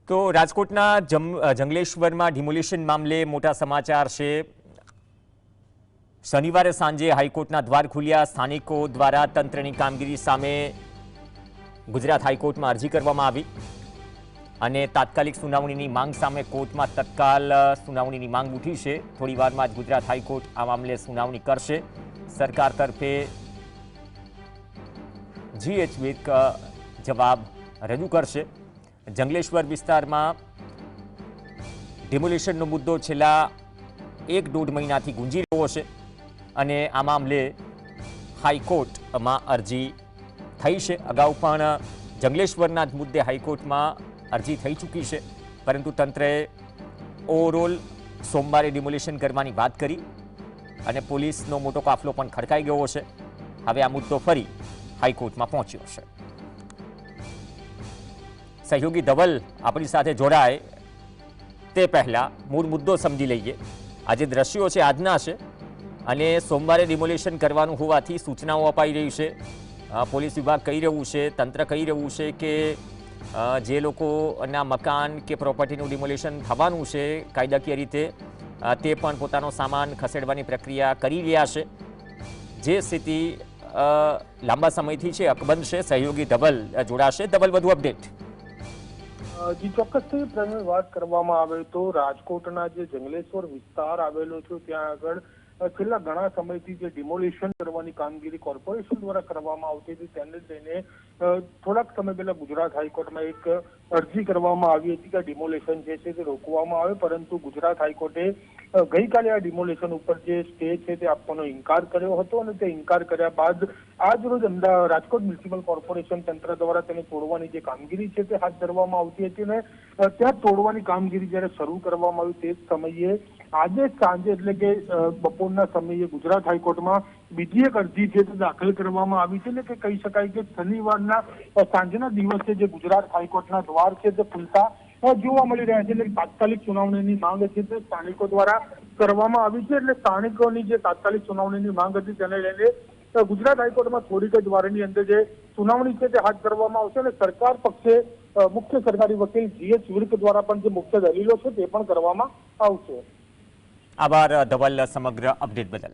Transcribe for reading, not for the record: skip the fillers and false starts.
તો રાજકોટના જંગલેશ્વરમાં ડિમોલિશન મામલે મોટા સમાચાર છે। શનિવારે સાંજે હાઈકોર્ટના દ્વાર ખુલ્યા। સ્થાનિકો દ્વારા તંત્રની કામગીરી સામે ગુજરાત હાઈકોર્ટમાં અરજી કરવામાં આવી અને તાત્કાલિક સુનાવણીની માંગ સામે કોર્ટમાં તત્કાલ સુનાવણીની માંગ ઉઠી છે। થોડી વારમાં જ ગુજરાત હાઈકોર્ટ આ મામલે સુનાવણી કરશે। સરકાર તરફે GH જવાબ રજૂ કરશે। જંગલેશ્વર વિસ્તારમાં ડિમોલિશનનો મુદ્દો છેલ્લા 1-1.5 મહિનાથી ગુંજી રહ્યો છે અને આ મામલે હાઈકોર્ટમાં અરજી થઈ છે। અગાઉ પણ જંગલેશ્વરના જ મુદ્દે હાઈકોર્ટમાં અરજી થઈ ચૂકી છે, પરંતુ તંત્રએ ઓવરઓલ સોમવારે ડિમોલિશન કરવાની વાત કરી અને પોલીસનો મોટો કાફલો પણ ખડકાઈ ગયો છે। હવે આ મુદ્દો ફરી હાઈકોર્ટમાં પહોંચ્યો છે। સહયોગી ધવલ આપણી સાથે જોડાય તે પહેલા મૂળ મુદ્દો સમજી લઈએ। આજે દ્રશ્યો છે આજના છે અને સોમવારે ડિમોલિશન કરવાનું હોવાથી સૂચનાઓ અપાઈ રહી છે। પોલીસ વિભાગ કહી રહ્યું છે, તંત્ર કહી રહ્યું છે કે જે લોકોના મકાન કે પ્રોપર્ટીનું ડિમોલિશન થવાનું છે કાયદાકીય રીતે તે પણ પોતાનો સામાન ખસેડવાની પ્રક્રિયા કરી રહ્યા છે। જે સ્થિતિ લાંબા સમયથી છે અકબંધ છે। સહયોગી ધવલ જોડાશે। ધવલ, વધુ અપડેટ? જી ચોક્કસથી પ્રવીણ, વાત કરવામાં આવે તો રાજકોટના જે જંગલેશ્વર વિસ્તાર આવેલો છે ત્યાં આગળ છેલ્લા ઘણા સમયથી જે ડિમોલિશન કરવાની કામગીરી કોર્પોરેશન દ્વારા કરવામાં આવતી હતી તેને લઈને થોડાક સમય પહેલા ગુજરાત હાઈકોર્ટમાં એક અરજી કરવામાં આવી હતી કે ડિમોલિશન જે છે તે રોકવામાં આવે, પરંતુ ગુજરાત હાઈકોર્ટે ગઈકાલે આ ડિમોલિશન ઉપર જે સ્ટે છે તે આપવાનો ઇનકાર કર્યો હતો અને તે ઇનકાર કર્યા બાદ આજ રોજ રાજકોટ મ્યુનિસિપલ કોર્પોરેશન તંત્ર દ્વારા તેને તોડવાની જે કામગીરી છે તે હાથ ધરવામાં આવતી હતી અને ત્યાં તોડવાની કામગીરી જ્યારે શરૂ કરવામાં આવી તે જ સમયે આજે સાંજે એટલે કે બપોરના સમયે ગુજરાત હાઈકોર્ટમાં બીજી એક અરજી છે તે દાખલ કરવામાં આવી છે। એટલે કે કહી શકાય કે શનિવારના સાંજના દિવસે જે ગુજરાત હાઈકોર્ટના દ્વાર છે તે ખુલતા જોવા મળી રહ્યા છે। એટલે તાત્કાલિક સુનાવણીની માંગ છે તે સ્થાનિકો દ્વારા કરવામાં આવી છે। એટલે સ્થાનિકોની જે તાત્કાલિક સુનાવણીની માંગ હતી તેને લઈને ગુજરાત હાઈકોર્ટમાં થોડીક જ વારની અંદર જે સુનાવણી છે તે હાથ ધરવામાં આવશે અને સરકાર પક્ષે મુખ્ય સરકારી વકીલ GH વિર્ક દ્વારા પણ જે મુખ્ય દલીલો છે તે પણ કરવામાં આવશે। આભાર ધવલ સમગ્ર અપડેટ બદલ।